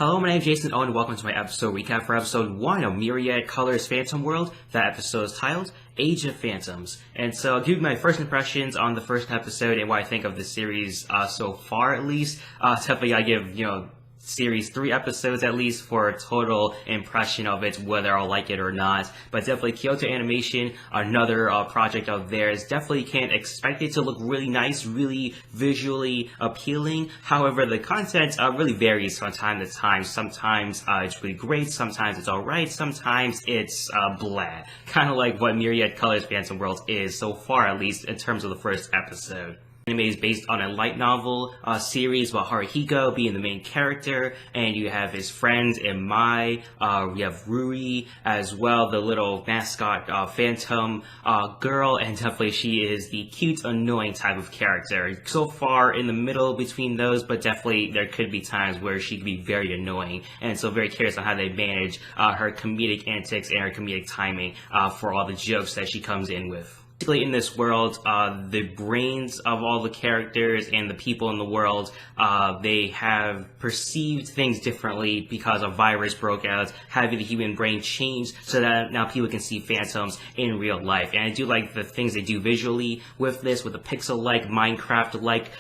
Hello, my name is Jason Owen, and welcome to my episode recap for episode 1 of Myriad Colors Phantom World. That episode is titled Age of Phantoms. And so I'll give you my first impressions on the first episode and what I think of the series so far, at least. Definitely I give, series 3 episodes at least for a total impression of it, whether I'll like it or not. But definitely Kyoto Animation, another project of theirs, definitely can't expect it to look really nice, really visually appealing. However, the content really varies from time to time. Sometimes it's really great, sometimes it's alright, sometimes it's blah. Kind of like what Myriad Colors Phantom World is so far, at least in terms of the first episode. Anime is based on a light novel series about Haruhiko being the main character, and you have his friends in Mai, we have Ruri as well, the little mascot phantom girl, and definitely she is the cute, annoying type of character. So far in the middle between those, but definitely there could be times where she could be very annoying, and so very curious on how they manage her comedic antics and her comedic timing for all the jokes that she comes in with. Basically, in this world, the brains of all the characters and the people in the world, they have perceived things differently because a virus broke out, having the human brain change so that now people can see phantoms in real life. And I do like the things they do visually with this, with the pixel-like, Minecraft-like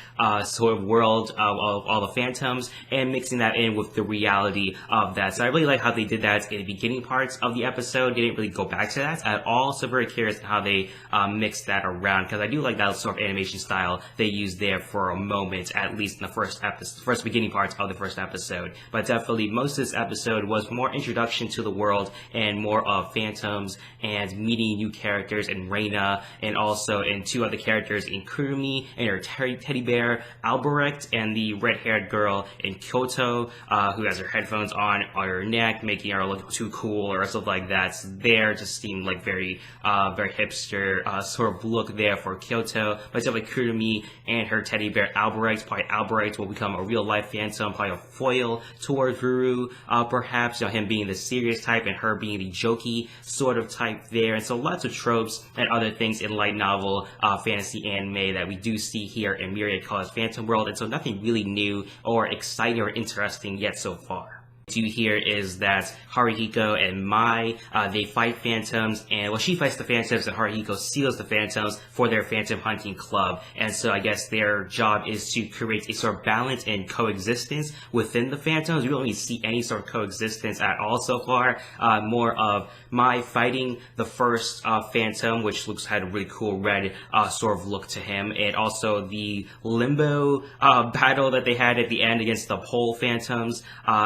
sort of world of all the phantoms, and mixing that in with the reality of that. So I really like how they did that in the beginning parts of the episode. They didn't really go back to that at all, so very curious how they mix that around, because I do like that sort of animation style they used there for a moment, at least in the first beginning parts of the first episode. But definitely most of this episode was more introduction to the world and more of phantoms and meeting new characters in Reina, and also in 2 other characters in Kurumi and her teddy bear Albrecht, and the red-haired girl in Kyoto who has her headphones on her neck, making her look too cool or something like that. So there just seemed like very hipster sort of look there for Kyoto. But definitely Kurumi and her teddy bear Albrecht. Probably Albrecht will become a real life phantom, probably a foil towards Ruru, perhaps, him being the serious type and her being the jokey sort of type there. And so lots of tropes and other things in light novel fantasy anime that we do see here in Myriad Colors Phantom World, and so nothing really new or exciting or interesting yet so far. Do here is that Haruhiko and Mai, they fight phantoms, and she fights the phantoms and Haruhiko steals the phantoms for their phantom hunting club. And so I guess their job is to create a sort of balance and coexistence within the phantoms. We don't really see any sort of coexistence at all so far. More of Mai fighting the first phantom, which had a really cool red sort of look to him, and also the limbo battle that they had at the end against the pole phantoms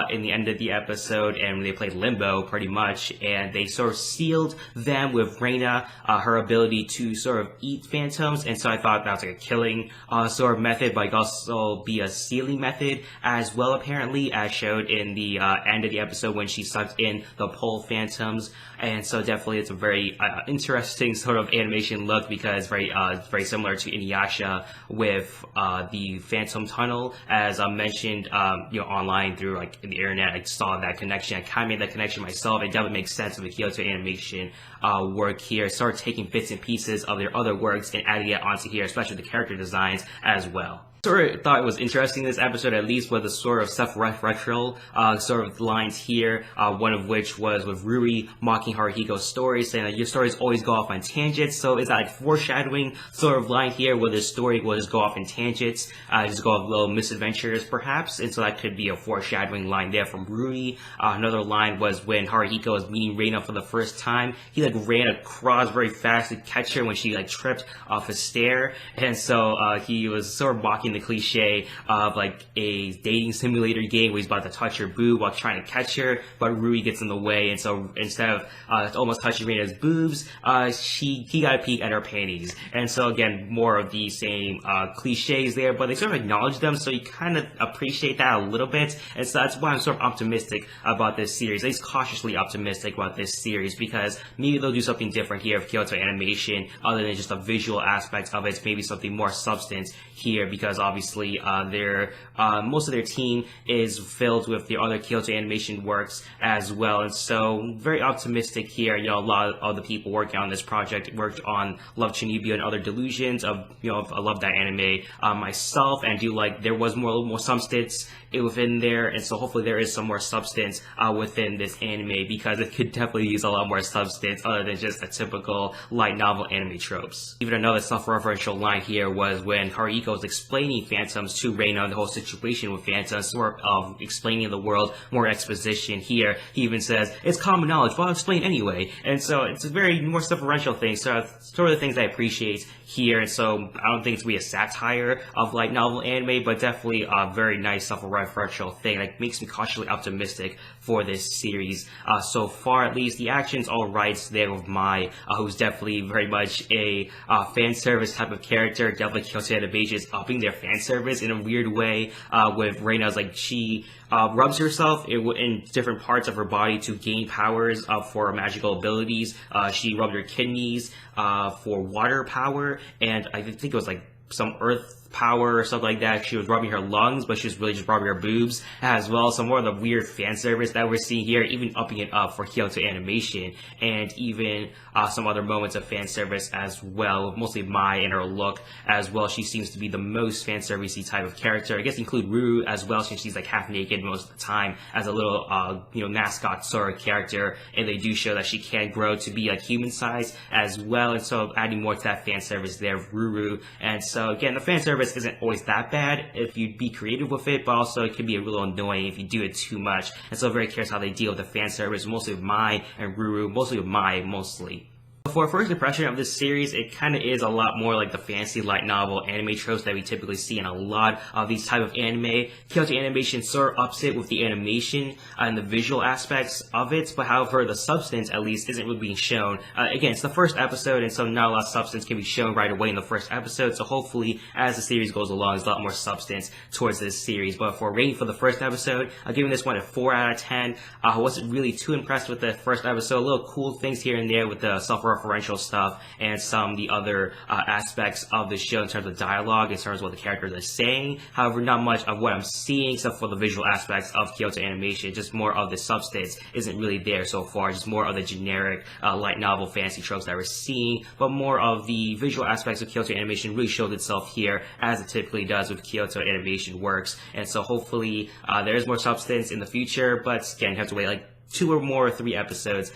in the end of the episode, and they played limbo pretty much, and they sort of sealed them with Reina, her ability to sort of eat phantoms. And so I thought that was like a killing sort of method, but it could also be a sealing method as well, apparently, as showed in the end of the episode when she sucked in the pole phantoms. And so definitely it's a very interesting sort of animation look, because it's very similar to Inuyasha with the Phantom Tunnel, as I mentioned online through like the internet. I saw that connection. I kind of made that connection myself. It definitely makes sense of the Kyoto Animation work here. Started taking bits and pieces of their other works and adding it onto here, especially the character designs as well. Sort of thought it was interesting this episode, at least with the sort of self-referential sort of lines here, one of which was with Ruri mocking Haruhiko's story, saying that your stories always go off on tangents. So is that like foreshadowing sort of line here where the story will just go off in tangents, just go off little misadventures perhaps, and so that could be a foreshadowing line there from Ruri. Another line was when Haruhiko was meeting Reina for the first time, he like ran across very fast to catch her when she like tripped off a stair, and so he was sort of mocking the cliche of like a dating simulator game where he's about to touch her boob while trying to catch her, but Rui gets in the way, and so instead of almost touching Reina's boobs, he got a peek at her panties. And so again, more of the same cliches there, but they sort of acknowledge them, so you kind of appreciate that a little bit. And so that's why I'm sort of optimistic about this series, at least cautiously optimistic about this series, because maybe they'll do something different here with Kyoto Animation other than just the visual aspects of it, maybe something more substance here, because obviously most of their team is filled with the other Kyoto Animation works as well. And so very optimistic here. A lot of the people working on this project worked on Love Chunibyo and Other Delusions. I love that anime myself, and I do like there was more substance within there, and so hopefully there is some more substance within this anime, because it could definitely use a lot more substance other than just a typical light novel anime tropes. Even another self-referential line here was when Haruhiko was explaining Phantoms to Reina, the whole situation with Phantoms, sort of explaining the world, more exposition here. He even says, it's common knowledge, but I'll explain anyway. And so it's a very more self-referential thing, so sort of the things I appreciate here. And so I don't think it's going to be a satire of light novel anime, but definitely a very nice self-referential thing that makes me cautiously optimistic for this series. So far, at least, the action's all right there with Mai, who's definitely very much a fan service type of character. Definitely Kyoto Animation is upping their fan service in a weird way, with Reina's, like, she rubs herself in different parts of her body to gain powers for magical abilities. She rubbed her kidneys for water power, and I think it was like some earth power or something like that. She was rubbing her lungs, but she was really just rubbing her boobs as well. Some more of the weird fan service that we're seeing here, even upping it up for Kyoto Animation, and even some other moments of fan service as well, mostly Mai and her look as well. She seems to be the most fan servicey type of character. I guess include Ruru as well, since she's like half naked most of the time as a little mascot sort of character, and they do show that she can grow to be like human size as well, and so adding more to that fan service there of Ruru. And so again, the fan service isn't always that bad if you be creative with it, but also it can be a little annoying if you do it too much. And so I'm very curious how they deal with the fan service, mostly with Mai and Ruru, mostly with Mai, mostly. For a first impression of this series, it kind of is a lot more like the fantasy light novel anime tropes that we typically see in a lot of these type of anime. Kyoto Animation sort of ups it with the animation and the visual aspects of it, but however, the substance at least isn't really being shown. Again, it's the first episode, and so not a lot of substance can be shown right away in the first episode, so hopefully as the series goes along, there's a lot more substance towards this series. But for rating for the first episode, I'm giving this one a 4 out of 10. I wasn't really too impressed with the first episode. A little cool things here and there with the self-referential stuff and some of the other aspects of the show in terms of dialogue, in terms of what the characters are saying. However, not much of what I'm seeing except for the visual aspects of Kyoto Animation. Just more of the substance isn't really there so far. Just more of the generic light novel fantasy tropes that we're seeing, but more of the visual aspects of Kyoto Animation really shows itself here, as it typically does with Kyoto Animation works. And so hopefully there's more substance in the future, but again, you have to wait like 2 or more 3 episodes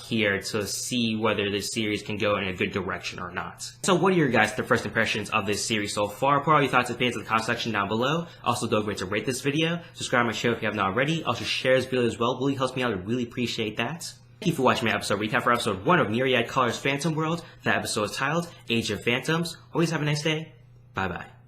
here to see whether this series can go in a good direction or not. So what are your guys' first impressions of this series so far? Put all your thoughts and opinions in the comment section down below. Also, don't forget to rate this video, subscribe to my show if you have not already. Also, share this video as well. It really helps me out. I really appreciate that. Thank you for watching my episode recap for episode 1 of Myriad Colors Phantom World. That episode is titled Age of Phantoms. Always have a nice day. Bye bye.